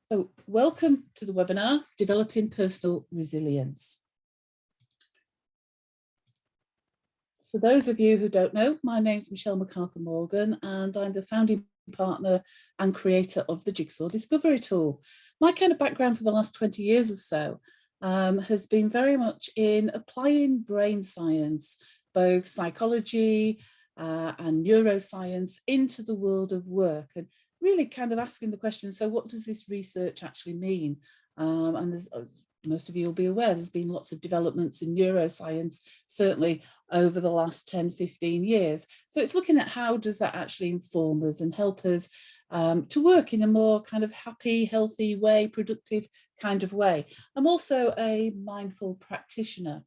So welcome to the webinar, Developing Personal Resilience. For those of you who don't know, my name's Michelle MacArthur-Morgan and I'm the founding partner and creator of the Jigsaw Discovery Tool. My kind of background for the last 20 years or so has been very much in applying brain science, both psychology and neuroscience into the world of work, and really kind of asking the question, so what does this research actually mean? And there's, most of you will be aware, there's been lots of developments in neuroscience, certainly over the last 10, 15 years. So it's looking at how does that actually inform us and help us to work in a more kind of happy, healthy way, productive kind of way. I'm also a mindful practitioner.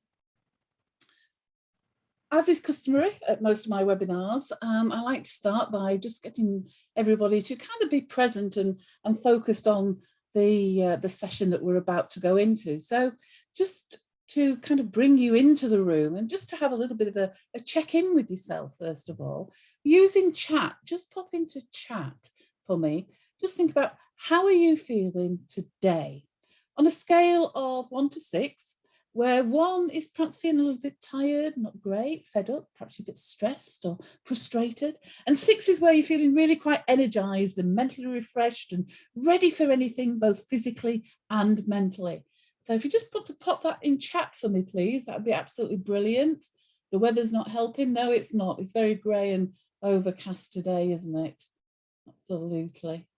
As is customary at most of my webinars, I like to start by just getting everybody to kind of be present and focused on the session that we're about to go into. So just to kind of bring you into the room and just to have a little bit of a check-in with yourself, first of all, using chat, just pop into chat for me. Just think about, how are you feeling today? On a scale of 1 to 6, where 1 is perhaps feeling a little bit tired, not great, fed up, perhaps you're a bit stressed or frustrated. And 6 is where you're feeling really quite energized and mentally refreshed and ready for anything, both physically and mentally. So if you just pop that in chat for me, please, that would be absolutely brilliant. The weather's not helping. No, it's not. It's very grey and overcast today, isn't it? Absolutely.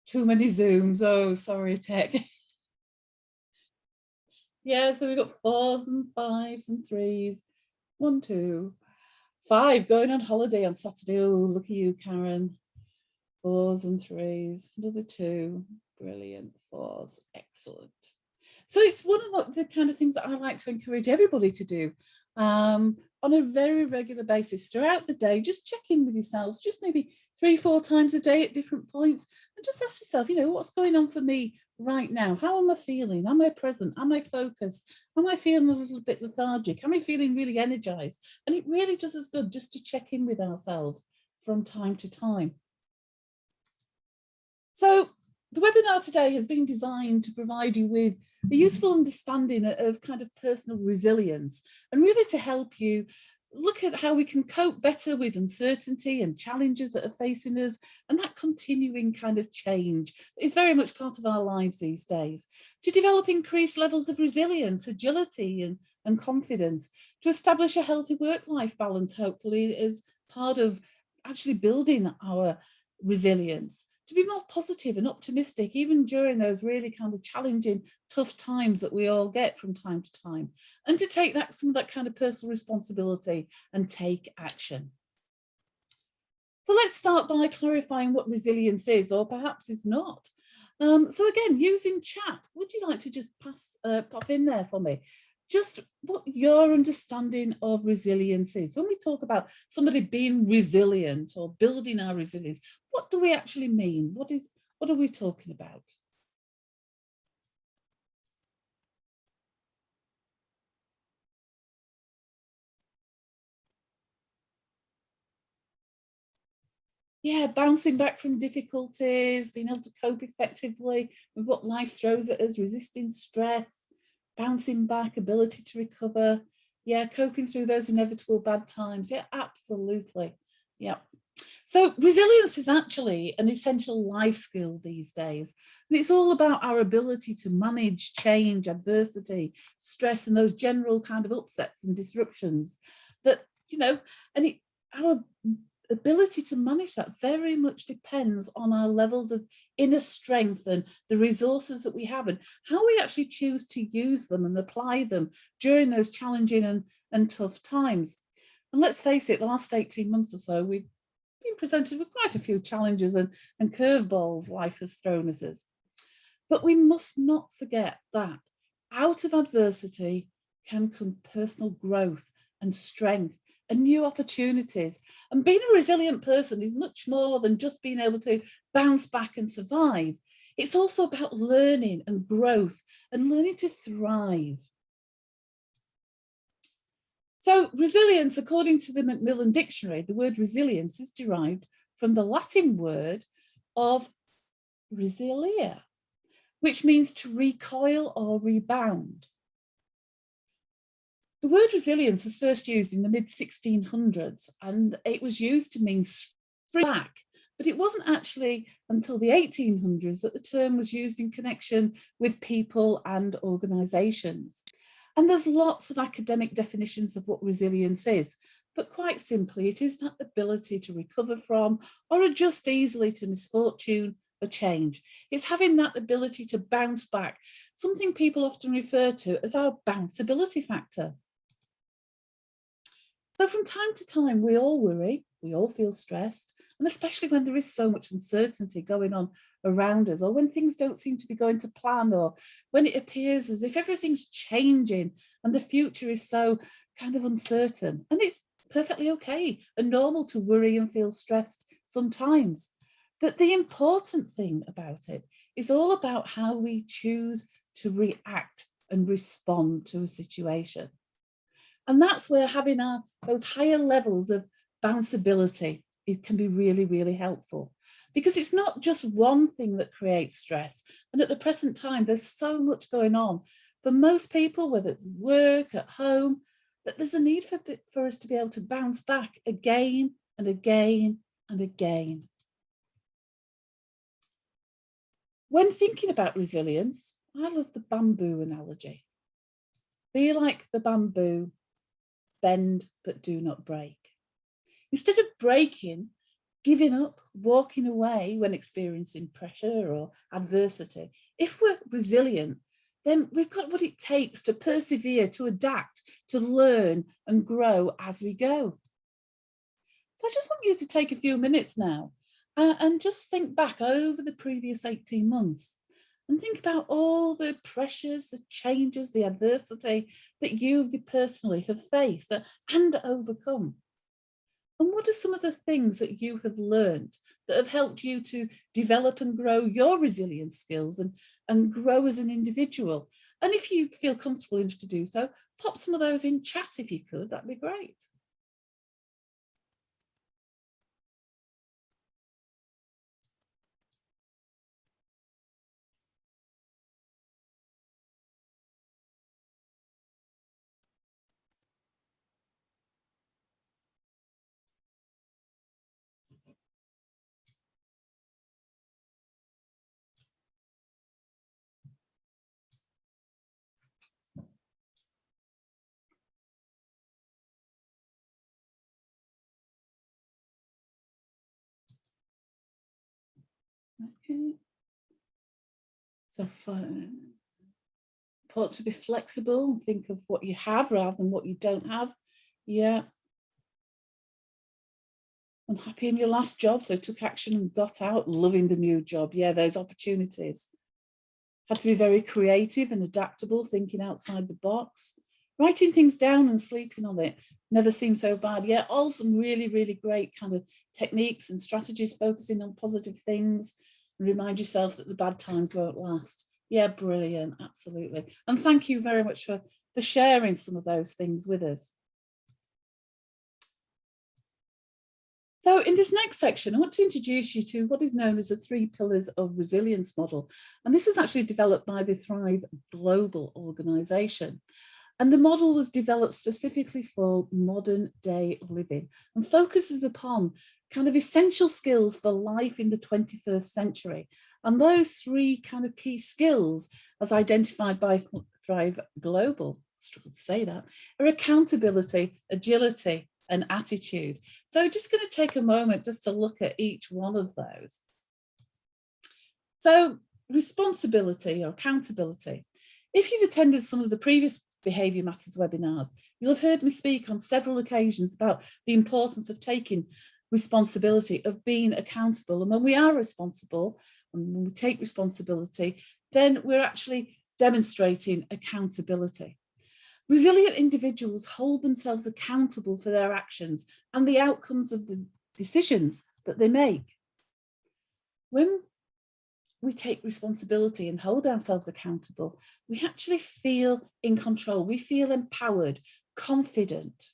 Too many Zooms. Oh, sorry, tech. Yeah, so we've got 4s and 5s and 3s. 1, 2, 5 going on holiday on Saturday. Oh, look at you, Karen. 4s and 3s. Another 2. Brilliant. 4s. Excellent. So it's one of the kind of things that I like to encourage everybody to do on a very regular basis throughout the day. Just check in with yourselves, just maybe 3-4 times a day at different points, and just ask yourself, you know, what's going on for me right now? How am I feeling? Am I present? Am I focused? Am I feeling a little bit lethargic? Am I feeling really energized? And it really does us good just to check in with ourselves from time to time. So the webinar today has been designed to provide you with a useful understanding of kind of personal resilience, and really to help you look at how we can cope better with uncertainty and challenges that are facing us, and that continuing kind of change is very much part of our lives these days, to develop increased levels of resilience, agility and confidence, to establish a healthy work-life balance, hopefully as part of actually building our resilience, to be more positive and optimistic, even during those really kind of challenging, tough times that we all get from time to time, and to take some of that kind of personal responsibility and take action. So let's start by clarifying what resilience is, or perhaps is not. So again, using chat, would you like to just pop in there for me? Just what your understanding of resilience is. When we talk about somebody being resilient or building our resilience, what do we actually mean? What are we talking about? Yeah, bouncing back from difficulties, being able to cope effectively with what life throws at us, resisting stress, bouncing back, ability to recover. Yeah, coping through those inevitable bad times. Yeah, absolutely. Yeah. So resilience is actually an essential life skill these days. And it's all about our ability to manage change, adversity, stress, and those general kind of upsets and disruptions that, you know, and our ability to manage that very much depends on our levels of inner strength and the resources that we have, and how we actually choose to use them and apply them during those challenging and tough times. And let's face it, the last 18 months or so, we've been presented with quite a few challenges and curveballs life has thrown at us. But we must not forget that out of adversity can come personal growth and strength and new opportunities. And being a resilient person is much more than just being able to bounce back and survive. It's also about learning and growth and learning to thrive. So resilience, according to the Macmillan Dictionary, the word resilience is derived from the Latin word of resilia, which means to recoil or rebound. The word resilience was first used in the mid-1600s, and it was used to mean spring back, but it wasn't actually until the 1800s that the term was used in connection with people and organisations. And there's lots of academic definitions of what resilience is, but quite simply, it is that ability to recover from or adjust easily to misfortune or change. It's having that ability to bounce back, something people often refer to as our bounceability factor. So from time to time, we all worry, we all feel stressed, and especially when there is so much uncertainty going on around us, or when things don't seem to be going to plan, or when it appears as if everything's changing and the future is so kind of uncertain. And it's perfectly okay and normal to worry and feel stressed sometimes. But the important thing about it is all about how we choose to react and respond to a situation. And that's where having those higher levels of bounceability, it can be really, really helpful, because it's not just one thing that creates stress. And at the present time, there's so much going on for most people, whether it's work, at home, that there's a need for us to be able to bounce back again and again and again. When thinking about resilience, I love the bamboo analogy. Be like the bamboo, bend but do not break. Instead of breaking, giving up, walking away when experiencing pressure or adversity, if we're resilient, then we've got what it takes to persevere, to adapt, to learn and grow as we go. So I just want you to take a few minutes now and just think back over the previous 18 months. And think about all the pressures, the changes, the adversity that you personally have faced and overcome. And what are some of the things that you have learned that have helped you to develop and grow your resilience skills and grow as an individual? And if you feel comfortable enough to do so, pop some of those in chat if you could, that'd be great. Okay. So fun. Important to be flexible and think of what you have rather than what you don't have. Yeah. Unhappy in your last job, so took action and got out, loving the new job. Yeah, there's opportunities. Had to be very creative and adaptable, thinking outside the box. Writing things down and sleeping on it never seemed so bad. Yeah, all some really, really great kind of techniques and strategies, focusing on positive things and remind yourself that the bad times won't last. Yeah, brilliant, absolutely. And thank you very much for sharing some of those things with us. So in this next section, I want to introduce you to what is known as the 3 pillars of resilience model. And this was actually developed by the Thrive Global organization. And the model was developed specifically for modern day living and focuses upon kind of essential skills for life in the 21st century. And those 3 kind of key skills, as identified by Thrive Global, struggle to say that, are accountability, agility, and attitude. So just going to take a moment just to look at each one of those. So responsibility or accountability. If you've attended some of the previous Behaviour Matters webinars, you'll have heard me speak on several occasions about the importance of taking responsibility, of being accountable. And when we are responsible, and when we take responsibility, then we're actually demonstrating accountability. Resilient individuals hold themselves accountable for their actions and the outcomes of the decisions that they make. When we take responsibility and hold ourselves accountable, we actually feel in control. We feel empowered, confident.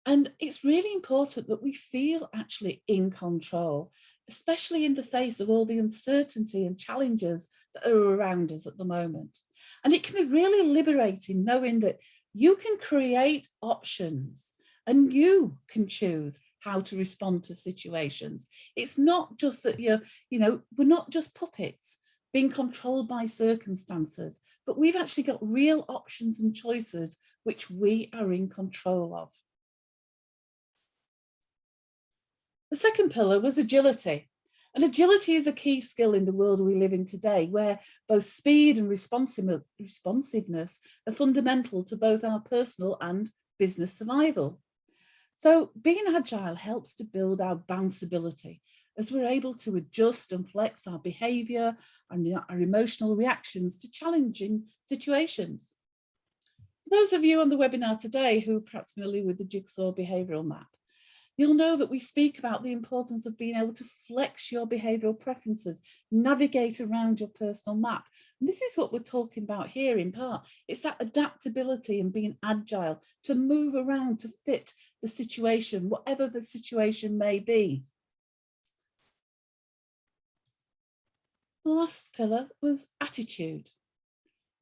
And it's really important that we feel actually in control. especially in the face of all the uncertainty and challenges that are around us at the moment. And it can be really liberating knowing that you can create options and you can choose how to respond to situations. It's not just that we're not just puppets being controlled by circumstances, but we've actually got real options and choices which we are in control of. The second pillar was agility. And agility is a key skill in the world we live in today, where both speed and responsiveness are fundamental to both our personal and business survival. So being agile helps to build our bounceability as we're able to adjust and flex our behaviour and our emotional reactions to challenging situations. For those of you on the webinar today who are perhaps familiar with the jigsaw behavioural map, you'll know that we speak about the importance of being able to flex your behavioural preferences, navigate around your personal map. And this is what we're talking about here in part. It's that adaptability and being agile to move around to fit the situation, whatever the situation may be. The last pillar was attitude.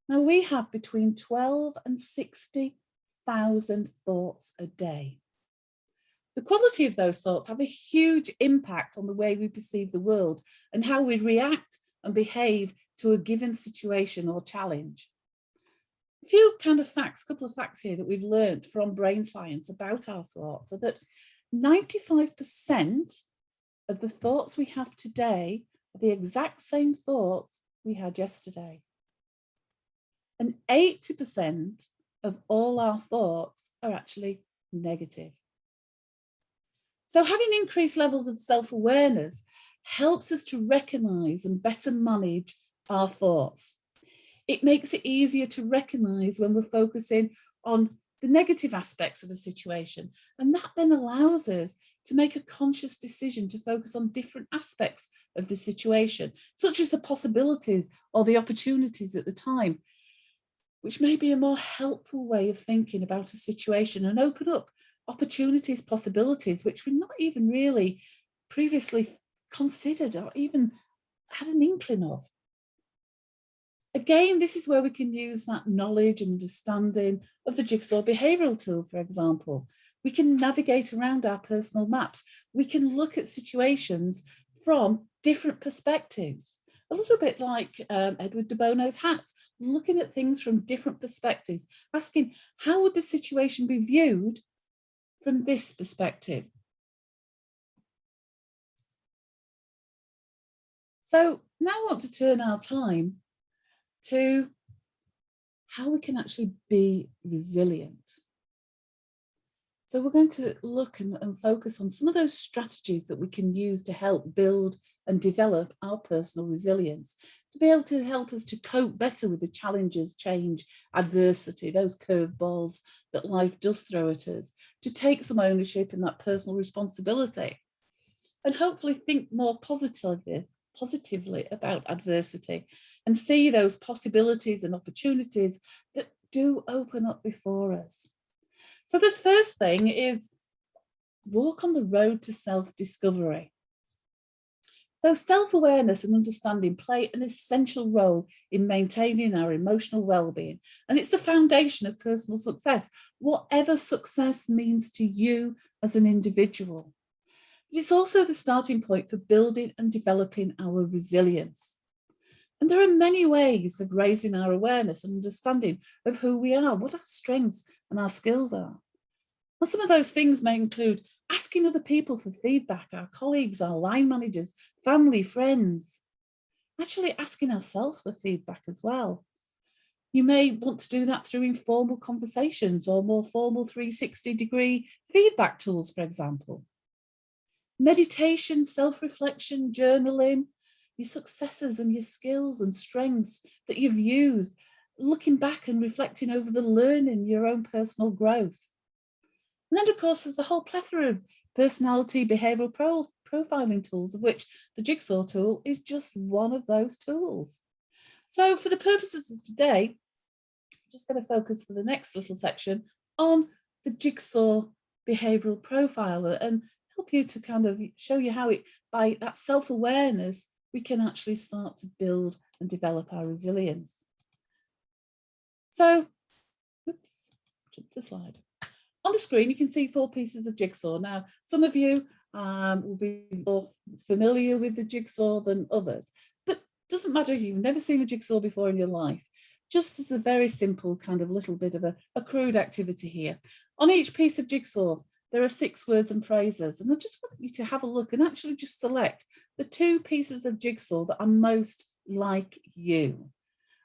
Now we have between 12 and 60,000 thoughts a day. The quality of those thoughts have a huge impact on the way we perceive the world and how we react and behave to a given situation or challenge. A few couple of facts here that we've learned from brain science about our thoughts are that 95% of the thoughts we have today are the exact same thoughts we had yesterday. And 80% of all our thoughts are actually negative. So having increased levels of self-awareness helps us to recognize and better manage our thoughts. It makes it easier to recognize when we're focusing on the negative aspects of a situation. And that then allows us to make a conscious decision to focus on different aspects of the situation, such as the possibilities or the opportunities at the time, which may be a more helpful way of thinking about a situation and open up opportunities, possibilities, which we're not even really previously considered or even had an inkling of. Again, this is where we can use that knowledge and understanding of the jigsaw behavioural tool, for example. We can navigate around our personal maps. We can look at situations from different perspectives. A little bit like Edward de Bono's hats, looking at things from different perspectives, asking how would the situation be viewed from this perspective. So now I want to turn our time to how we can actually be resilient. So we're going to look and focus on some of those strategies that we can use to help build and develop our personal resilience, to be able to help us to cope better with the challenges, change, adversity, those curveballs that life does throw at us, to take some ownership in that personal responsibility, and hopefully think more positively about adversity and see those possibilities and opportunities that do open up before us. So the first thing is walk on the road to self-discovery. So self-awareness and understanding play an essential role in maintaining our emotional well-being. And it's the foundation of personal success, whatever success means to you as an individual. But it's also the starting point for building and developing our resilience. And there are many ways of raising our awareness and understanding of who we are, what our strengths and our skills are. And some of those things may include asking other people for feedback, our colleagues, our line managers, family, friends, actually asking ourselves for feedback as well. You may want to do that through informal conversations or more formal 360-degree feedback tools, for example. Meditation, self-reflection, journaling, your successes and your skills and strengths that you've used, looking back and reflecting over the learning, your own personal growth. And then, of course, there's the whole plethora of personality behavioural profiling tools, of which the jigsaw tool is just one of those tools. So for the purposes of today, I'm just going to focus for the next little section on the jigsaw behavioural profiler and help you to kind of show you how by that self-awareness, we can actually start to build and develop our resilience. So, oops, jump to slide. On the screen, you can see 4 pieces of jigsaw. Now, some of you will be more familiar with the jigsaw than others, but it doesn't matter if you've never seen a jigsaw before in your life. Just as a very simple kind of little bit of a crude activity here. On each piece of jigsaw, there are 6 words and phrases, and I just want you to have a look and actually just select the 2 pieces of jigsaw that are most like you.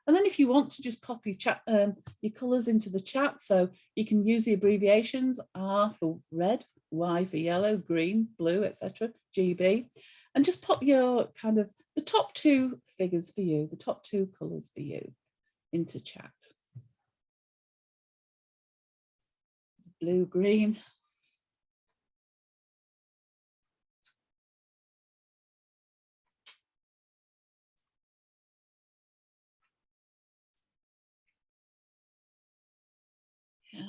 And then if you want to just pop your colours into the chat, so you can use the abbreviations R for red, Y for yellow, green, blue, etc., GB, and just pop your kind of the top 2 figures for you, the top 2 colours for you into chat. Blue, green. Yeah.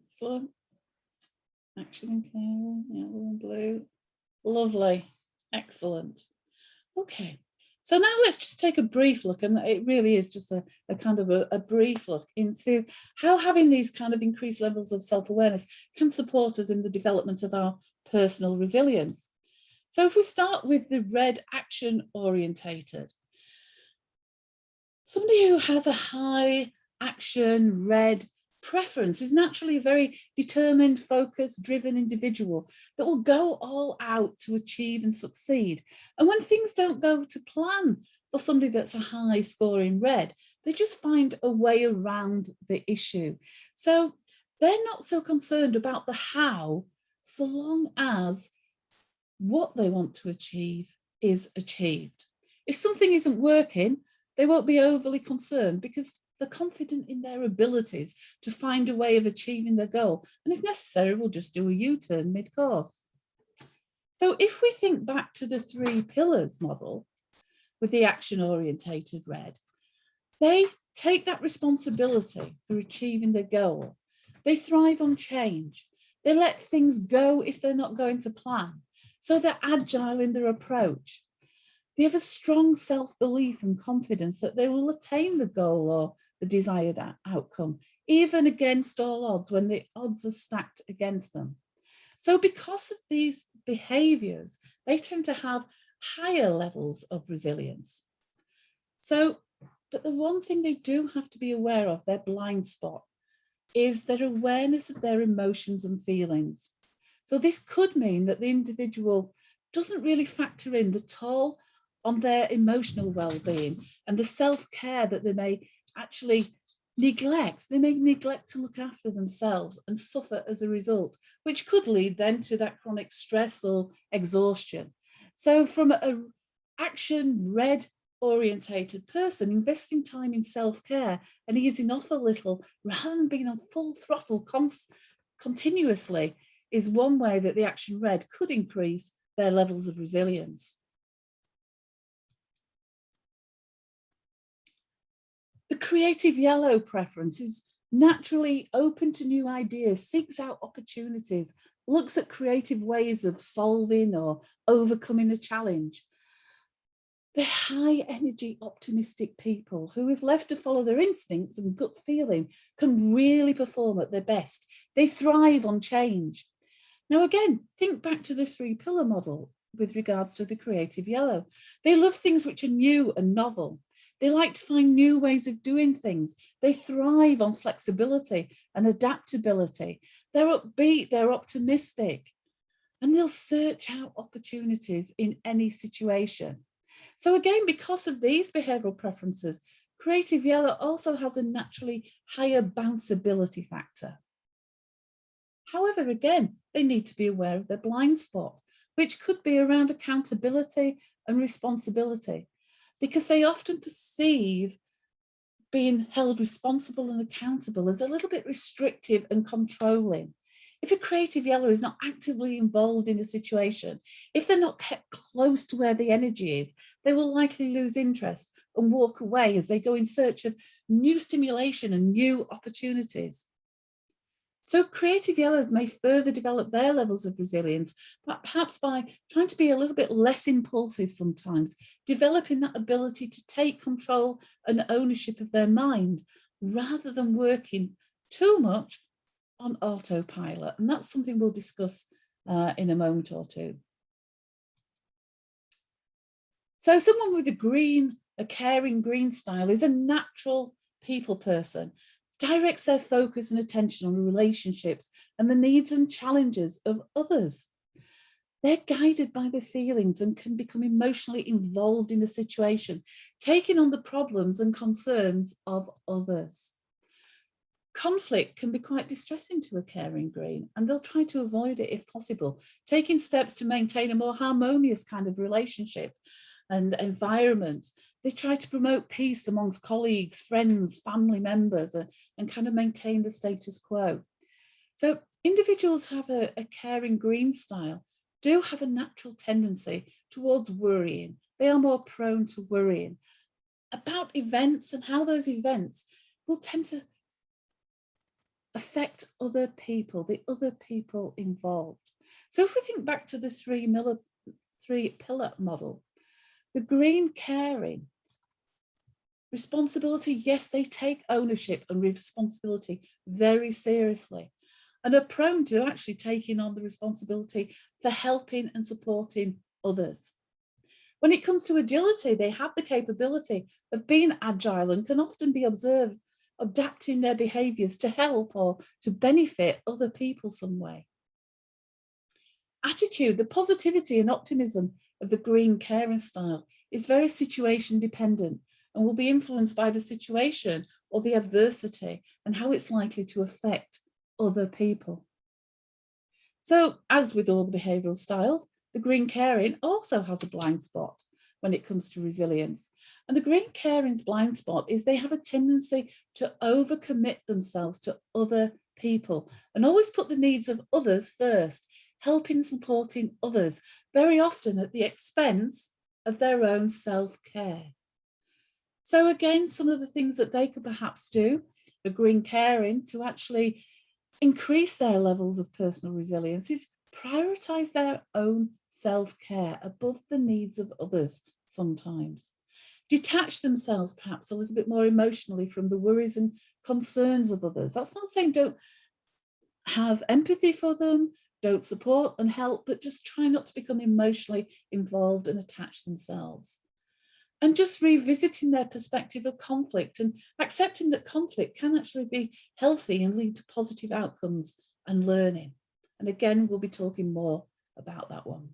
Excellent. Action and caring, yellow and blue. Lovely. Excellent. Okay. So now let's just take a brief look, and it really is just a kind of a brief look into how having these kind of increased levels of self-awareness can support us in the development of our personal resilience. So if we start with the red action orientated, somebody who has a high action red preference is naturally a very determined, focused, driven individual that will go all out to achieve and succeed. And when things don't go to plan for somebody that's a high score in red, they just find a way around the issue. So they're not so concerned about the how, so long as what they want to achieve is achieved. If something isn't working, they won't be overly concerned because they're confident in their abilities to find a way of achieving their goal. And if necessary, we'll just do a U-turn mid-course. So if we think back to the 3 pillars model with the action-orientated red, they take that responsibility for achieving their goal. They thrive on change. They let things go if they're not going to plan. So they're agile in their approach. They have a strong self-belief and confidence that they will attain the goal or the desired outcome, even against all odds, when the odds are stacked against them. So because of these behaviours, they tend to have higher levels of resilience. So, but the one thing they do have to be aware of, their blind spot, is their awareness of their emotions and feelings. So this could mean that the individual doesn't really factor in the toll on their emotional well-being and the self-care that they may actually neglect. They may neglect to look after themselves and suffer as a result, which could lead then to that chronic stress or exhaustion. So from an action red orientated person, investing time in self-care and easing off a little rather than being on full throttle continuously is one way that the action red could increase their levels of resilience. The creative yellow preference is naturally open to new ideas, seeks out opportunities, looks at creative ways of solving or overcoming a challenge. They're high energy, optimistic people who, if left to follow their instincts and gut feeling, can really perform at their best. They thrive on change. Now, again, think back to the 3 pillar model with regards to the creative yellow. They love things which are new and novel. They like to find new ways of doing things. They thrive on flexibility and adaptability. They're upbeat, they're optimistic, and they'll search out opportunities in any situation. So again, because of these behavioural preferences, creative yellow also has a naturally higher bounceability factor. However, again, they need to be aware of their blind spot, which could be around accountability and responsibility, because they often perceive being held responsible and accountable as a little bit restrictive and controlling. If a creative yellow is not actively involved in a situation, if they're not kept close to where the energy is, they will likely lose interest and walk away as they go in search of new stimulation and new opportunities. So creative yellers may further develop their levels of resilience, but perhaps by trying to be a little bit less impulsive sometimes, developing that ability to take control and ownership of their mind rather than working too much on autopilot. And that's something we'll discuss in a moment or two. So someone with a caring green style is a natural people person, directs their focus and attention on relationships and the needs and challenges of others. They're guided by their feelings and can become emotionally involved in a situation, taking on the problems and concerns of others. Conflict can be quite distressing to a caring green, and they'll try to avoid it if possible, taking steps to maintain a more harmonious kind of relationship and environment. They try to promote peace amongst colleagues, friends, family members, and kind of maintain the status quo. So individuals have a caring green style do have a natural tendency towards worrying. They are more prone to worrying about events and how those events will tend to affect other people, the other people involved. So if we think back to the three pillar model, the green caring, responsibility, yes, they take ownership and responsibility very seriously and are prone to actually taking on the responsibility for helping and supporting others. When it comes to agility, they have the capability of being agile and can often be observed adapting their behaviours to help or to benefit other people some way. Attitude, the positivity and optimism of the green caring style is very situation dependent and will be influenced by the situation or the adversity and how it's likely to affect other people. So, as with all the behavioural styles, the green caring also has a blind spot when it comes to resilience. And the green caring's blind spot is they have a tendency to overcommit themselves to other people and always put the needs of others first, helping, supporting others, very often at the expense of their own self-care. So again, some of the things that they could perhaps do, the green caring, to actually increase their levels of personal resilience is prioritize their own self-care above the needs of others sometimes. Detach themselves perhaps a little bit more emotionally from the worries and concerns of others. That's not saying don't have empathy for them, don't support and help, but just try not to become emotionally involved and attach themselves. And just revisiting their perspective of conflict and accepting that conflict can actually be healthy and lead to positive outcomes and learning. And again, we'll be talking more about that one.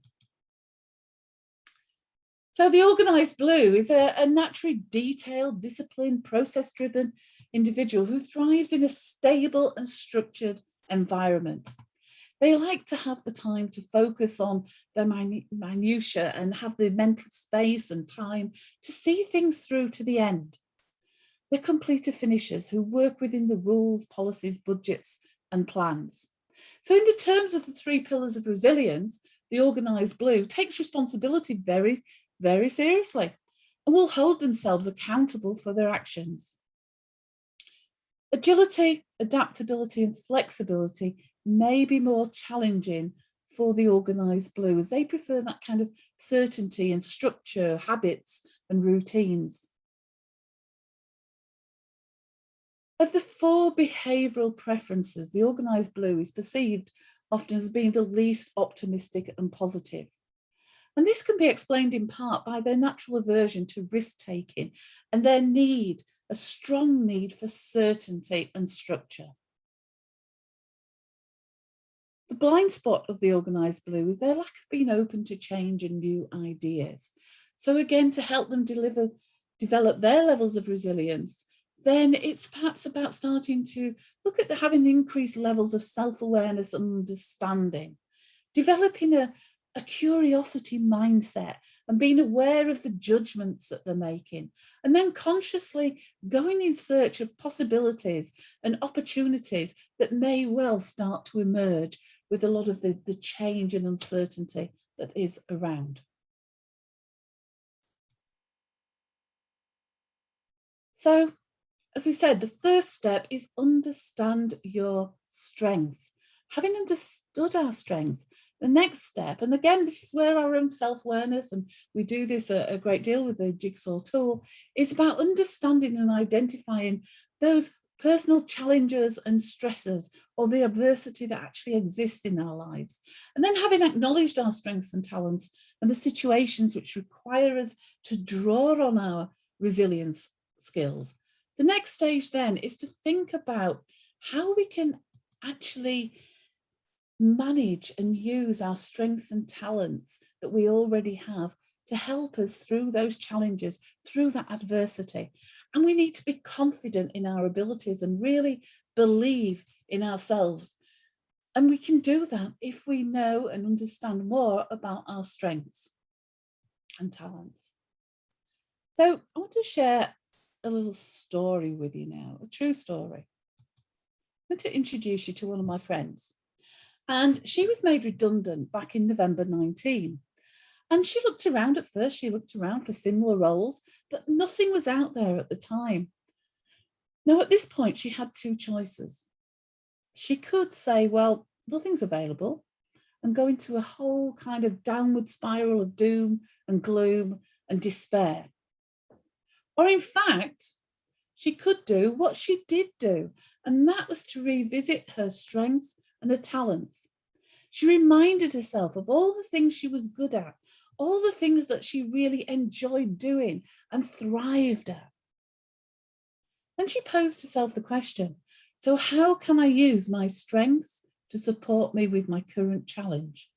So the organised blue is a naturally detailed, disciplined, process-driven individual who thrives in a stable and structured environment. They like to have the time to focus on their minutiae and have the mental space and time to see things through to the end. They're completer finishers who work within the rules, policies, budgets, and plans. So in the terms of the three pillars of resilience, the organised blue takes responsibility very, very seriously and will hold themselves accountable for their actions. Agility, adaptability, and flexibility may be more challenging for the organised blue as they prefer that kind of certainty and structure, habits and routines. Of the four behavioural preferences, the organised blue is perceived often as being the least optimistic and positive. And this can be explained in part by their natural aversion to risk-taking and their need, a strong need for certainty and structure. The blind spot of the organised blue is their lack of being open to change and new ideas. So again, to help them develop their levels of resilience, then it's perhaps about starting to look at having increased levels of self-awareness and understanding, developing a curiosity mindset and being aware of the judgments that they're making, and then consciously going in search of possibilities and opportunities that may well start to emerge with a lot of the change and uncertainty that is around. So, as we said, the first step is understand your strengths. Having understood our strengths, the next step, and again, this is where our own self-awareness, and we do this a great deal with the jigsaw tool, is about understanding and identifying those personal challenges and stresses or the adversity that actually exists in our lives. And then having acknowledged our strengths and talents and the situations which require us to draw on our resilience skills, the next stage then is to think about how we can actually manage and use our strengths and talents that we already have to help us through those challenges, through that adversity. And we need to be confident in our abilities and really believe in ourselves. And we can do that if we know and understand more about our strengths and talents. So I want to share a little story with you now, a true story. I'm going to introduce you to one of my friends. And she was made redundant back in November 19. And she looked around at first, she looked around for similar roles, but nothing was out there at the time. Now, at this point, she had two choices. She could say, well, nothing's available, and go into a whole kind of downward spiral of doom and gloom and despair. Or in fact, she could do what she did do, and that was to revisit her strengths and her talents. She reminded herself of all the things she was good at, all the things that she really enjoyed doing and thrived at. Then she posed herself the question, so how can I use my strengths to support me with my current challenge?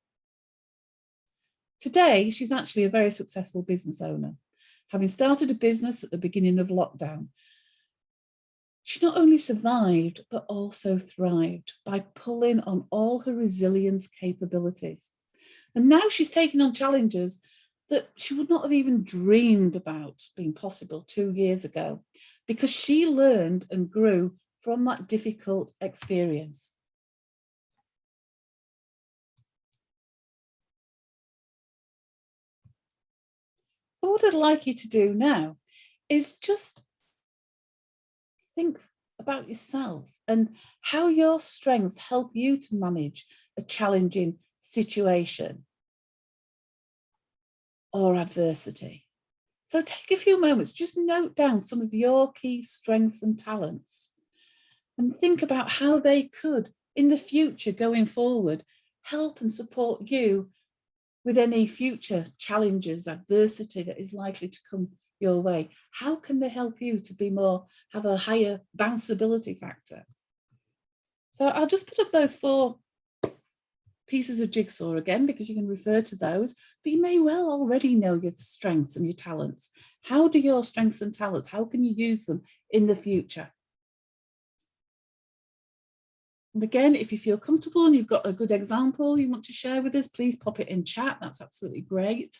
Today, she's actually a very successful business owner, having started a business at the beginning of lockdown. She not only survived, but also thrived by pulling on all her resilience capabilities. And now she's taking on challenges that she would not have even dreamed about being possible 2 years ago, because she learned and grew from that difficult experience. So what I'd like you to do now is just think about yourself and how your strengths help you to manage a challenging situation or adversity. So take a few moments, just note down some of your key strengths and talents and think about how they could, in the future going forward, help and support you with any future challenges, adversity that is likely to come your way. How can they help you to be more, have a higher bounceability factor? So I'll just put up those 4 pieces of jigsaw again, because you can refer to those, but you may well already know your strengths and your talents. How do your strengths and talents, how can you use them in the future? And again, if you feel comfortable and you've got a good example you want to share with us, please pop it in chat. That's absolutely great.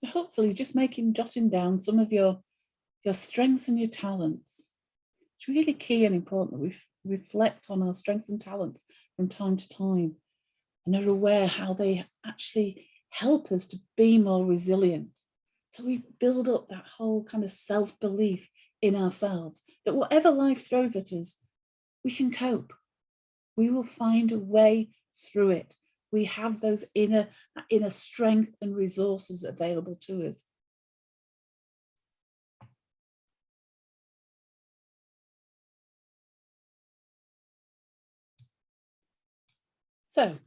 So hopefully just jotting down some of your strengths and your talents. It's really key and important that we reflect on our strengths and talents from time to time and are aware how they actually help us to be more resilient. So we build up that whole kind of self-belief in ourselves that whatever life throws at us, we can cope. We will find a way through it. We have those inner strength and resources available to us. So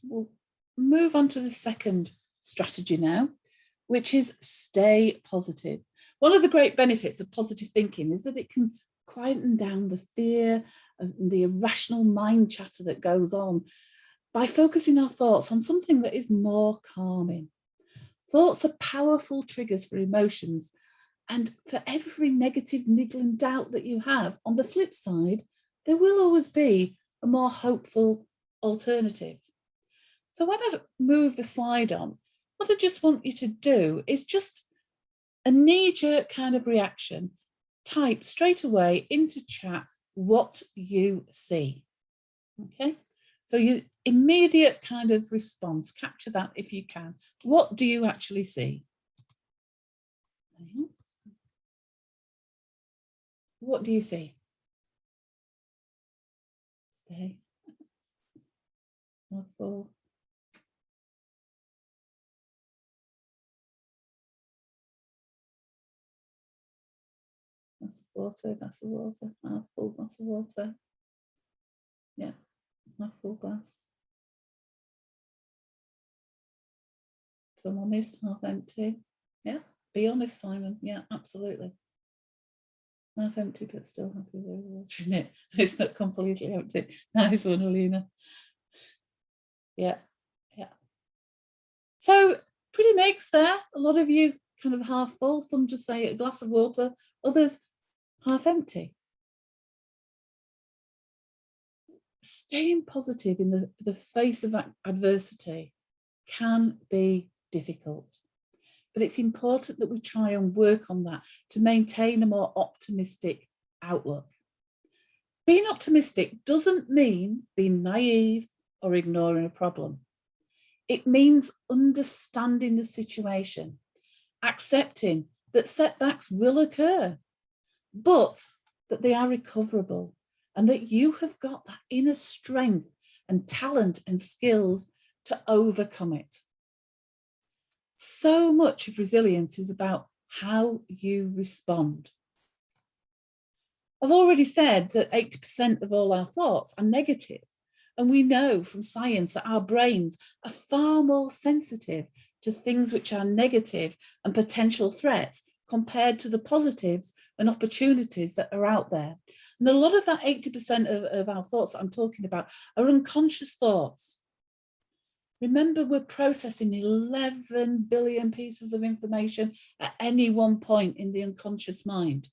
we'll move on to the second strategy now, which is stay positive. One of the great benefits of positive thinking is that it can quieten down the fear and the irrational mind chatter that goes on by focusing our thoughts on something that is more calming. Thoughts are powerful triggers for emotions, and for every negative niggling doubt that you have, on the flip side, there will always be a more hopeful alternative. So when I move the slide on, what I just want you to do is just a knee-jerk kind of reaction, type straight away into chat what you see. Okay, so your immediate kind of response, capture that if you can. What do you actually see? What do you see? Stay. More full. Glass of water, glass of water, half full glass of water. Yeah, half full glass. If I'm honest, half empty. Yeah, be honest, Simon. Yeah, absolutely. Half empty, but still happy with the water in it. It's not completely empty. Nice one, Alina. Yeah, yeah. So pretty mixed there. A lot of you kind of half full. Some just say a glass of water. Others half empty. Staying positive in the face of adversity can be difficult, but it's important that we try and work on that to maintain a more optimistic outlook. Being optimistic doesn't mean being naive or ignoring a problem. It means understanding the situation, accepting that setbacks will occur, but that they are recoverable and that you have got that inner strength and talent and skills to overcome it. So much of resilience is about how you respond. I've already said that 80% of all our thoughts are negative, and we know from science that our brains are far more sensitive to things which are negative and potential threats compared to the positives and opportunities that are out there. And a lot of that 80% of our thoughts that I'm talking about are unconscious thoughts. Remember, we're processing 11 billion pieces of information at any one point in the unconscious mind.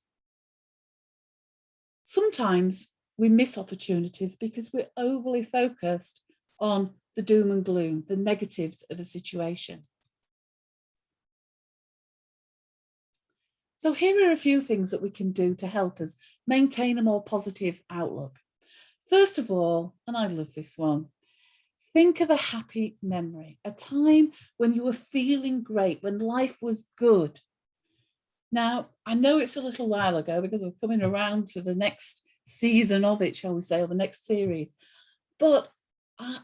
Sometimes we miss opportunities because we're overly focused on the doom and gloom, the negatives of a situation. So here are a few things that we can do to help us maintain a more positive outlook. First of all, and I love this one, think of a happy memory, a time when you were feeling great, when life was good. Now, I know it's a little while ago because we're coming around to the next season of it, shall we say, or the next series. But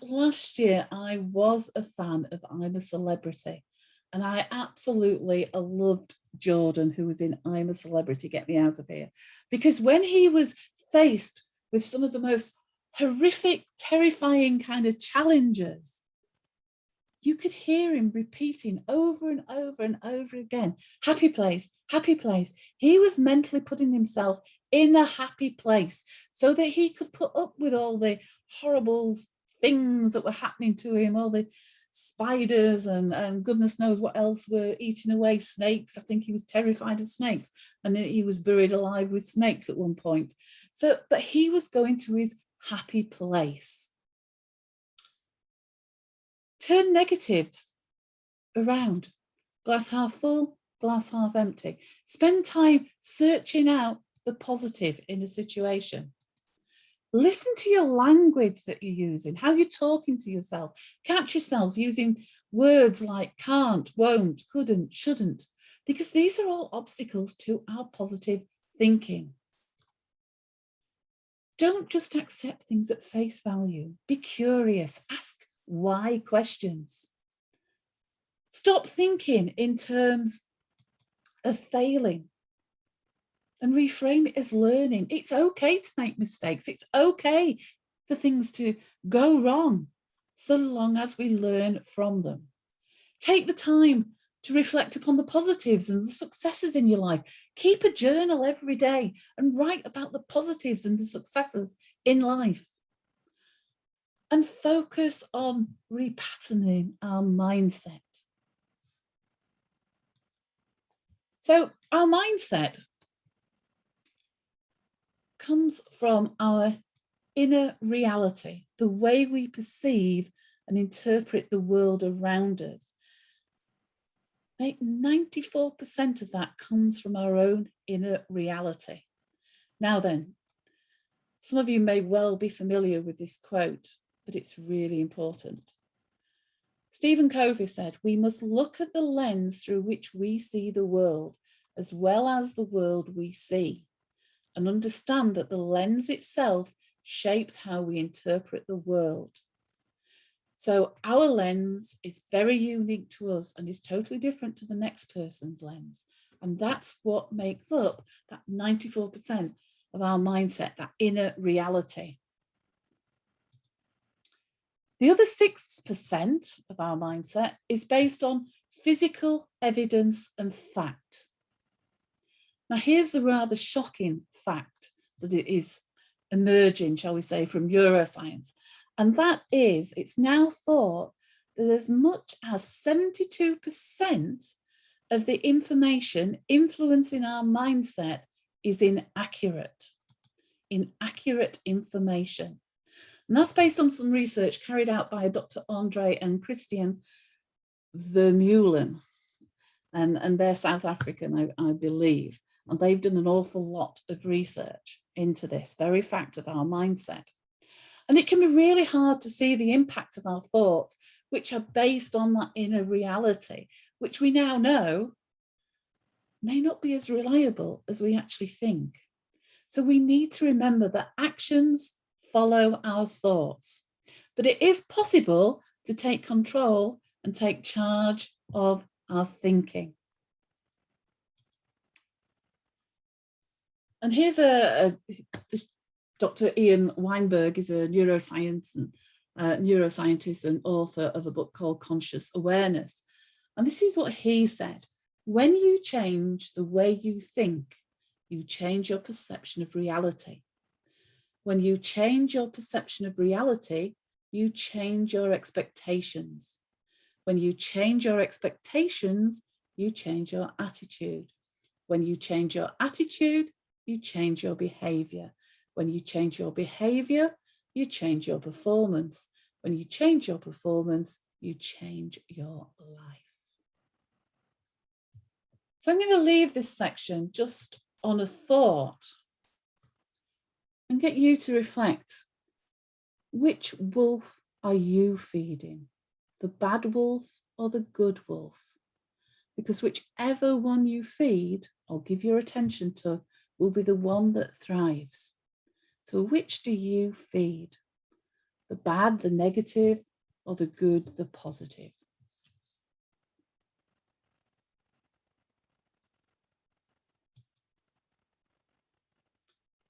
last year, I was a fan of I'm a Celebrity. And I absolutely loved Jordan, who was in I'm a Celebrity, Get Me Out of Here. Because when he was faced with some of the most horrific, terrifying kind of challenges, you could hear him repeating over and over and over again, happy place, happy place. He was mentally putting himself in a happy place so that he could put up with all the horrible things that were happening to him, all the spiders and goodness knows what else were eating away, snakes. I think he was terrified of snakes, and he was buried alive with snakes at one point. So, but he was going to his happy place. Turn negatives around. Glass half full, glass half empty. Spend time searching out the positive in a situation. Listen to your language that you're using, how you're talking to yourself. Catch yourself using words like can't, won't, couldn't, shouldn't, because these are all obstacles to our positive thinking. Don't just accept things at face value. Be curious. Ask why questions. Stop thinking in terms of failing and reframe it as learning. It's okay to make mistakes. It's okay for things to go wrong, so long as we learn from them. Take the time to reflect upon the positives and the successes in your life. Keep a journal every day and write about the positives and the successes in life. And focus on repatterning our mindset. So our mindset comes from our inner reality, the way we perceive and interpret the world around us. 94% of that comes from our own inner reality. Now then, some of you may well be familiar with this quote, but it's really important. Stephen Covey said, "We must look at the lens through which we see the world, as well as the world we see, and understand that the lens itself shapes how we interpret the world." So our lens is very unique to us and is totally different to the next person's lens. And that's what makes up that 94% of our mindset, that inner reality. The other 6% of our mindset is based on physical evidence and fact. Now, here's the rather shocking fact that it is emerging, shall we say, from neuroscience. And that is, it's now thought that as much as 72% of the information influencing our mindset is inaccurate information. And that's based on some research carried out by Dr. Andre and Christian Vermeulen. And they're South African, I believe. And they've done an awful lot of research into this very fact of our mindset. And it can be really hard to see the impact of our thoughts, which are based on that inner reality, which we now know may not be as reliable as we actually think. So we need to remember that actions follow our thoughts, but it is possible to take control and take charge of our thinking. And here's this Dr. Ian Weinberg is a neuroscientist and author of a book called Conscious Awareness. And this is what he said: when you change the way you think, you change your perception of reality. When you change your perception of reality, you change your expectations. When you change your expectations, you change your attitude. When you change your attitude, you change your behavior. When you change your behavior, you change your performance. When you change your performance, you change your life. So I'm going to leave this section just on a thought and get you to reflect. Which wolf are you feeding? The bad wolf or the good wolf? Because whichever one you feed or give your attention to will be the one that thrives. So which do you feed? The bad, the negative, or the good, the positive?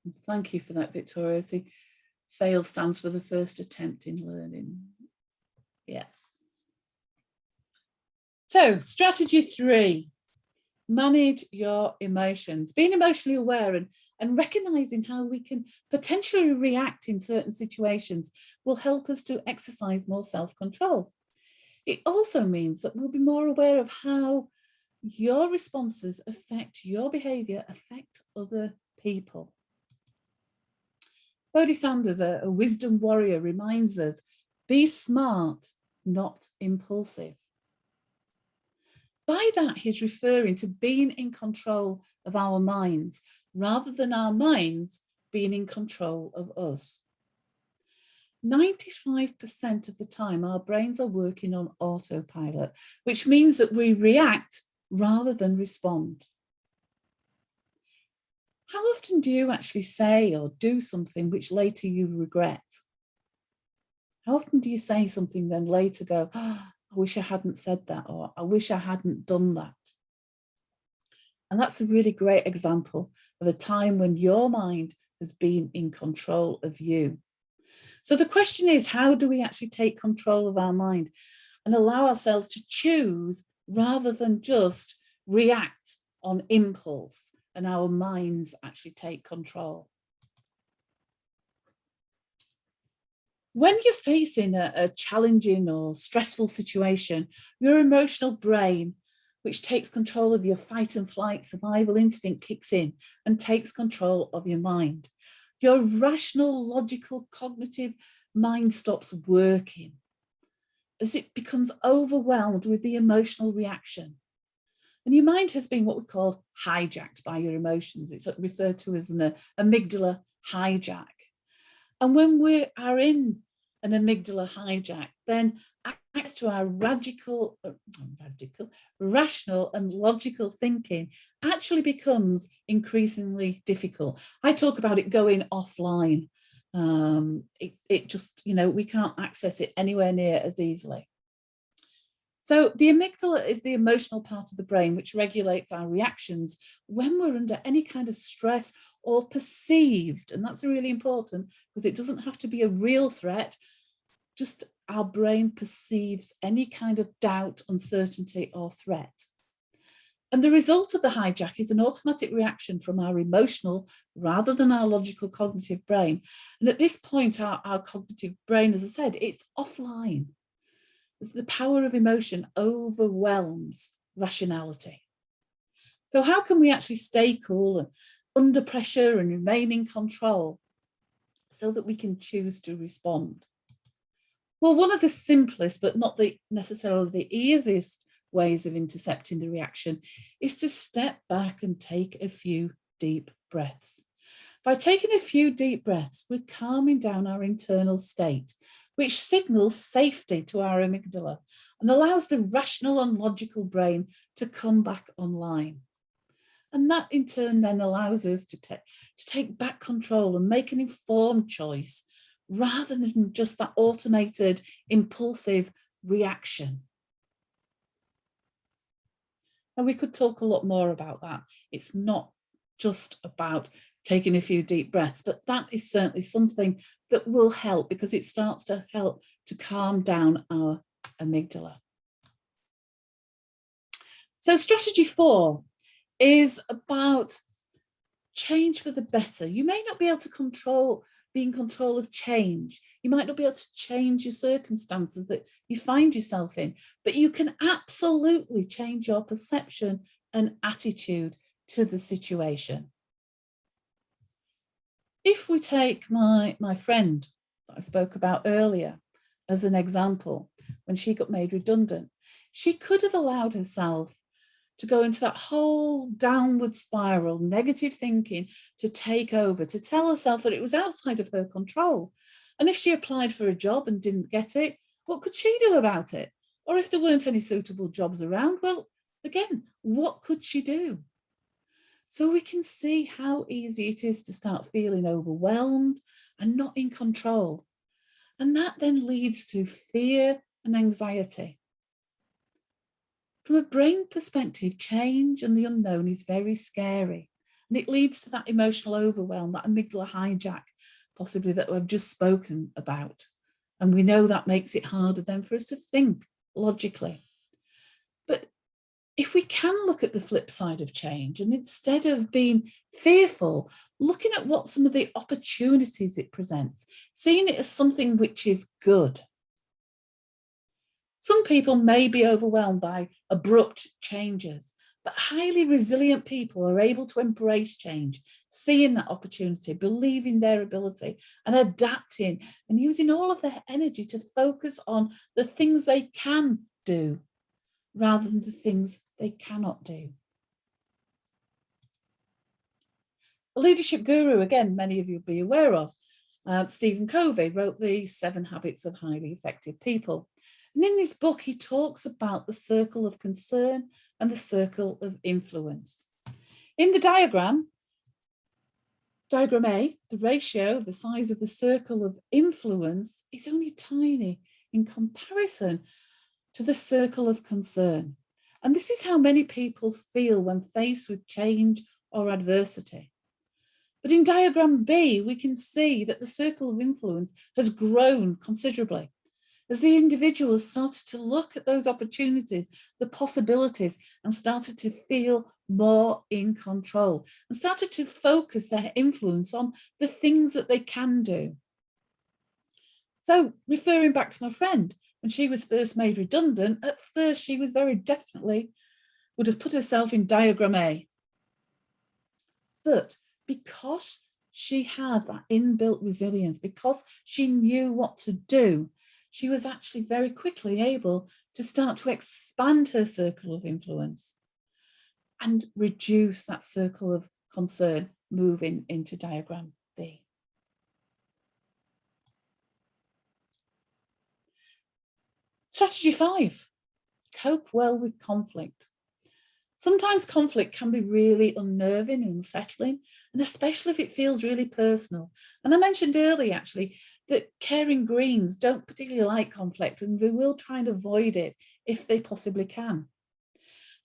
And thank you for that, Victoria. See, FAIL stands for the first attempt in learning. Yeah. So strategy 3, manage your emotions. Being emotionally aware and recognizing how we can potentially react in certain situations will help us to exercise more self-control. It also means that we'll be more aware of how your responses affect your behavior, affect other people. Bodhi Sanders, a wisdom warrior, reminds us, be smart, not impulsive. By that, he's referring to being in control of our minds rather than our minds being in control of us. 95% of the time, our brains are working on autopilot, which means that we react rather than respond. How often do you actually say or do something which later you regret? How often do you say something then later go, oh, I wish I hadn't said that, or I wish I hadn't done that? And that's a really great example of a time when your mind has been in control of you. So the question is, how do we actually take control of our mind and allow ourselves to choose rather than just react on impulse and our minds actually take control? When you're facing a challenging or stressful situation, your emotional brain, which takes control of your fight and flight survival instinct, kicks in and takes control of your mind. Your rational, logical, cognitive mind stops working as it becomes overwhelmed with the emotional reaction. And your mind has been what we call hijacked by your emotions. It's referred to as an amygdala hijack. And when we are in an amygdala hijack, then access to our rational and logical thinking actually becomes increasingly difficult. I talk about it going offline. It just, we can't access it anywhere near as easily. So the amygdala is the emotional part of the brain which regulates our reactions when we're under any kind of stress or perceived, and that's really important because it doesn't have to be a real threat, just our brain perceives any kind of doubt, uncertainty or threat. And the result of the hijack is an automatic reaction from our emotional rather than our logical cognitive brain. And at this point, our cognitive brain, as I said, it's offline. The power of emotion overwhelms rationality. So how can we actually stay cool and under pressure and remain in control so that we can choose to respond? Well, one of the simplest, but not necessarily the easiest ways of intercepting the reaction is to step back and take a few deep breaths. By taking a few deep breaths, we're calming down our internal state, which signals safety to our amygdala and allows the rational and logical brain to come back online. And that in turn then allows us to take back control and make an informed choice rather than just that automated, impulsive reaction. And we could talk a lot more about that. It's not just about taking a few deep breaths, but that is certainly something that will help because it starts to help to calm down our amygdala. So strategy 4 is about change for the better. You may not be able to be in control of change. You might not be able to change your circumstances that you find yourself in, but you can absolutely change your perception and attitude to the situation. If we take my friend that I spoke about earlier as an example, when she got made redundant, she could have allowed herself to go into that whole downward spiral, negative thinking to take over, to tell herself that it was outside of her control. And if she applied for a job and didn't get it, what could she do about it? Or if there weren't any suitable jobs around, well, again, what could she do? So we can see how easy it is to start feeling overwhelmed and not in control. And that then leads to fear and anxiety. From a brain perspective, change and the unknown is very scary. And it leads to that emotional overwhelm, that amygdala hijack, possibly that I've just spoken about. And we know that makes it harder then for us to think logically. But if we can look at the flip side of change and instead of being fearful, looking at what some of the opportunities it presents, seeing it as something which is good. Some people may be overwhelmed by abrupt changes, but highly resilient people are able to embrace change, seeing that opportunity, believing their ability and adapting and using all of their energy to focus on the things they can do rather than the things they cannot do. A leadership guru, again, many of you will be aware of, Stephen Covey, wrote the 7 Habits of Highly Effective People. And in this book, he talks about the circle of concern and the circle of influence. In the diagram A, the ratio, the size of the circle of influence is only tiny in comparison to the circle of concern. And this is how many people feel when faced with change or adversity. But in diagram B, we can see that the circle of influence has grown considerably as the individuals started to look at those opportunities, the possibilities, and started to feel more in control and started to focus their influence on the things that they can do. So referring back to my friend, when she was first made redundant, at first she was very definitely would have put herself in diagram A. But because she had that inbuilt resilience. Because she knew what to do, she was actually very quickly able to start to expand her circle of influence and reduce that circle of concern, moving into diagram B. Strategy 5, cope well with conflict. Sometimes conflict can be really unnerving and unsettling, and especially if it feels really personal. And I mentioned earlier, actually, that caring greens don't particularly like conflict, and they will try and avoid it if they possibly can.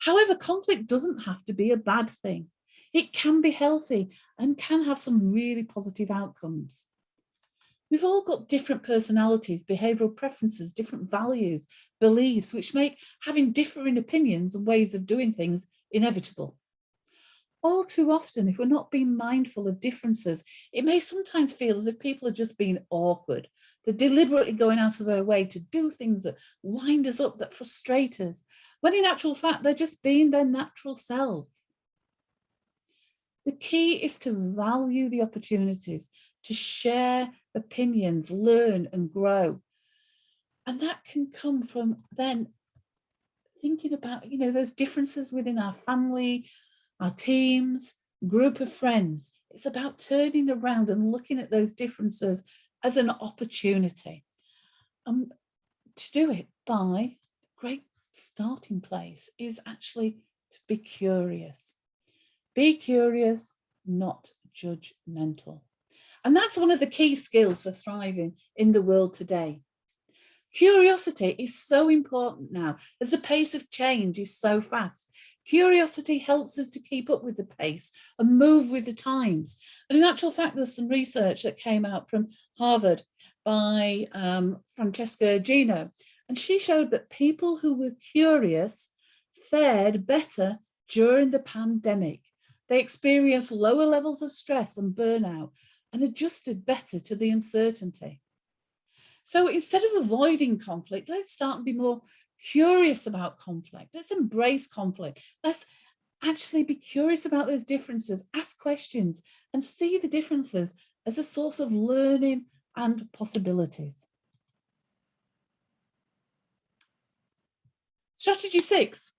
However, conflict doesn't have to be a bad thing. It can be healthy and can have some really positive outcomes. We've all got different personalities, behavioural preferences, different values, beliefs, which make having differing opinions and ways of doing things inevitable. All too often, if we're not being mindful of differences, it may sometimes feel as if people are just being awkward. They're deliberately going out of their way to do things that wind us up, that frustrate us, when in actual fact, they're just being their natural self. The key is to value the opportunities to share opinions, learn and grow. And that can come from then thinking about, those differences within our family, our teams, group of friends. It's about turning around and looking at those differences as an opportunity. To do it by a great starting place is actually to be curious. Be curious, not judgmental. And that's one of the key skills for thriving in the world today. Curiosity is so important now as the pace of change is so fast. Curiosity helps us to keep up with the pace and move with the times. And in actual fact, there's some research that came out from Harvard by Francesca Gino, and she showed that people who were curious fared better during the pandemic. They experienced lower levels of stress and burnout and adjusted better to the uncertainty. So instead of avoiding conflict, let's start and be more curious about conflict. Let's embrace conflict. Let's actually be curious about those differences, ask questions, and see the differences as a source of learning and possibilities. Strategy 6,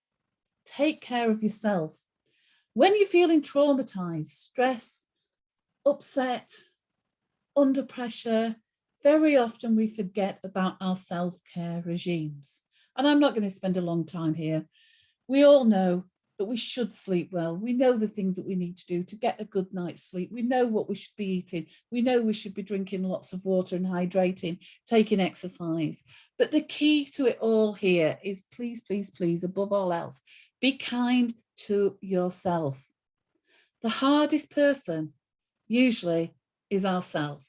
take care of yourself. When you're feeling traumatized, stressed, upset, under pressure, very often we forget about our self-care regimes. And I'm not going to spend a long time here. We all know that we should sleep well. We know the things that we need to do to get a good night's sleep. We know what we should be eating. We know we should be drinking lots of water and hydrating, taking exercise. But the key to it all here is please, please, please, above all else, be kind to yourself. The hardest person usually is ourselves.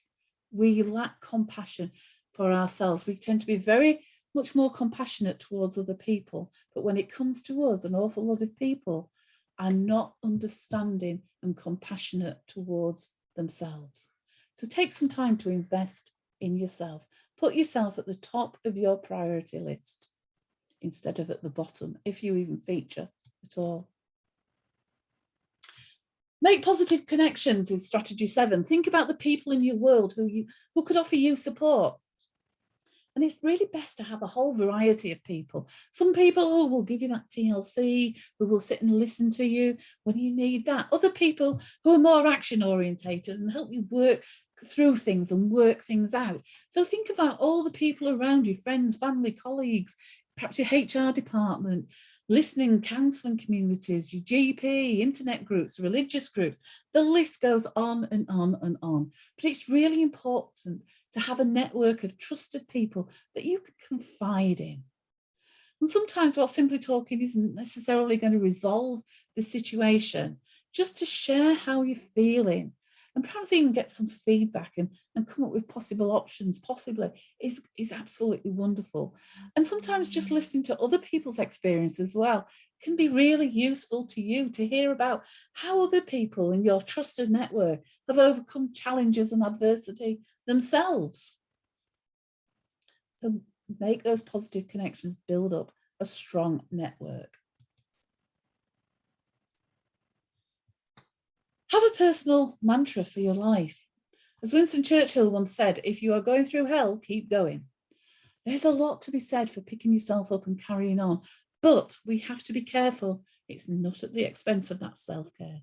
We lack compassion for ourselves. We tend to be very much more compassionate towards other people. But when it comes to us, an awful lot of people are not understanding and compassionate towards themselves. So take some time to invest in yourself. Put yourself at the top of your priority list instead of at the bottom, if you even feature at all. Make positive connections is strategy 7. Think about the people in your world who could offer you support. And it's really best to have a whole variety of people. Some people who will give you that TLC, who will sit and listen to you when you need that. Other people who are more action orientated and help you work through things and work things out. So think about all the people around you, friends, family, colleagues, perhaps your HR department, listening, counselling communities, your GP, internet groups, religious groups. The list goes on and on and on. But it's really important to have a network of trusted people that you can confide in. And sometimes while simply talking isn't necessarily going to resolve the situation, just to share how you're feeling and perhaps even get some feedback and come up with possible options, possibly, is absolutely wonderful. And sometimes just listening to other people's experience as well can be really useful to you to hear about how other people in your trusted network have overcome challenges and adversity themselves. So make those positive connections, build up a strong network. Have a personal mantra for your life. As Winston Churchill once said, if you are going through hell, keep going. There's a lot to be said for picking yourself up and carrying on, but we have to be careful. It's not at the expense of that self-care.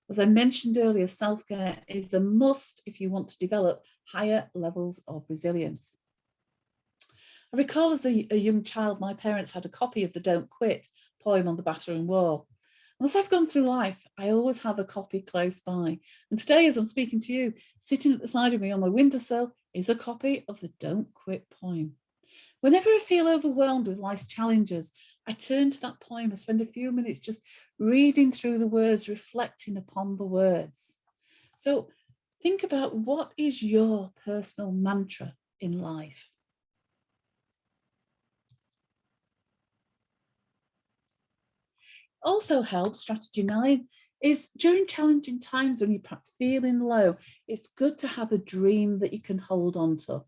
As I mentioned earlier, self-care is a must if you want to develop higher levels of resilience. I recall as a young child, my parents had a copy of the Don't Quit poem on the bathroom wall. And as I've gone through life, I always have a copy close by. And today, as I'm speaking to you, sitting at the side of me on my windowsill is a copy of the Don't Quit poem. Whenever I feel overwhelmed with life's challenges, I turn to that poem. I spend a few minutes just reading through the words, reflecting upon the words. So think about, what is your personal mantra in life? Also helps, strategy 9, is during challenging times when you're perhaps feeling low, it's good to have a dream that you can hold on to,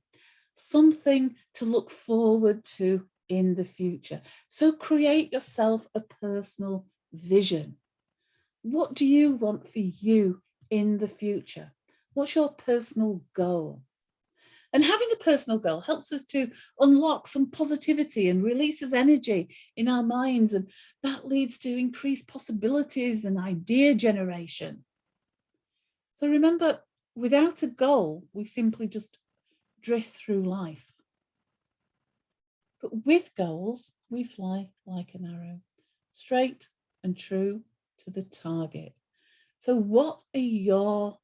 something to look forward to in the future. So create yourself a personal vision. What do you want for you in the future? What's your personal goal? And having a personal goal helps us to unlock some positivity and releases energy in our minds. And that leads to increased possibilities and idea generation. So remember, without a goal, we simply just drift through life. But with goals, we fly like an arrow, straight and true to the target. So what are your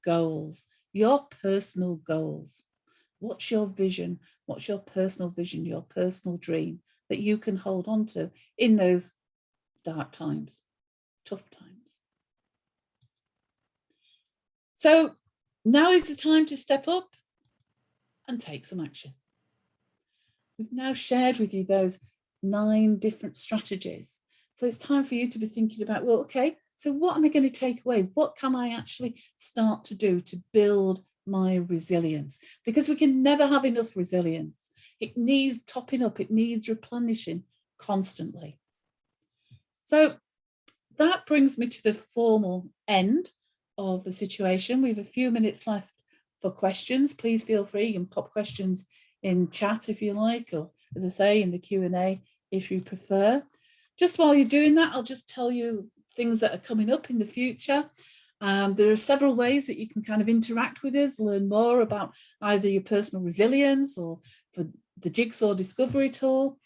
goals, your personal goals? What's your vision? What's your personal vision, your personal dream that you can hold on to in those dark times, tough times? So now is the time to step up and take some action. We've now shared with you those 9 different strategies. So it's time for you to be thinking about, well, okay, so what am I going to take away? What can I actually start to do to build my resilience? Because we can never have enough resilience. It needs topping up, it needs replenishing constantly. So that brings me to the formal end of the situation. We have a few minutes left for questions. Please feel free, you can pop questions in chat if you like, or as I say, in the Q&A if you prefer. Just while you're doing that, I'll just tell you things that are coming up in the future. There are several ways that you can kind of interact with us, learn more about either your personal resilience or for the Jigsaw Discovery Tool.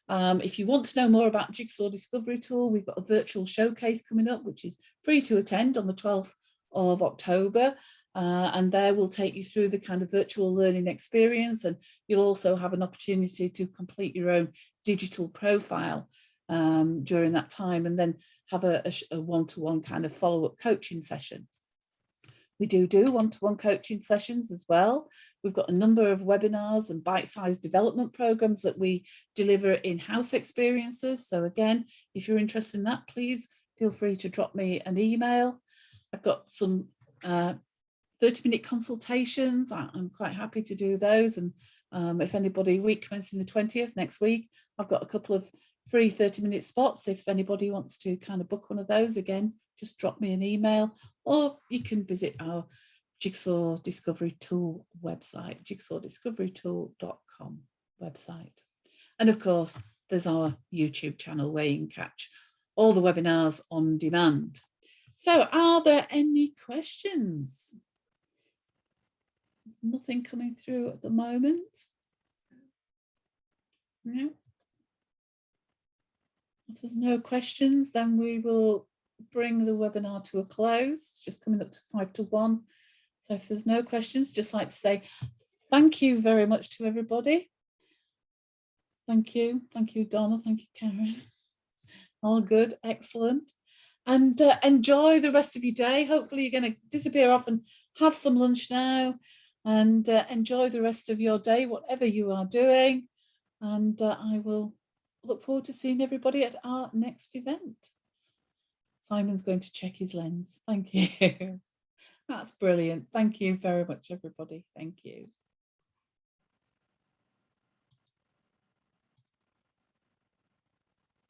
If you want to know more about Jigsaw Discovery Tool, we've got a virtual showcase coming up, which is free to attend on the 12th of October. And there we'll take you through the kind of virtual learning experience, and you'll also have an opportunity to complete your own digital profile during that time, and then have a one-to-one kind of follow-up coaching session. We do one-to-one coaching sessions as well. We've got a number of webinars and bite-sized development programs that we deliver in-house experiences. So again, if you're interested in that, please feel free to drop me an email. I've got some 30-minute consultations. I'm quite happy to do those. And if anybody, week commencing the 20th next week, I've got a couple of free 30-minute spots. If anybody wants to kind of book one of those, again, just drop me an email, or you can visit our Jigsaw Discovery Tool website, jigsawdiscoverytool.com website. And of course, there's our YouTube channel where you can catch all the webinars on demand. So are there any questions? There's nothing coming through at the moment. No. If there's no questions, then we will bring the webinar to a close. It's just coming up to 5 to 1. So if there's no questions, just like to say thank you very much to everybody. Thank you, Donna, thank you, Karen. All good, excellent. And enjoy the rest of your day. Hopefully you're going to disappear off and have some lunch now, and enjoy the rest of your day, whatever you are doing. And I will look forward to seeing everybody at our next event. Simon's going to check his lens. Thank you. That's brilliant. Thank you very much, everybody. Thank you.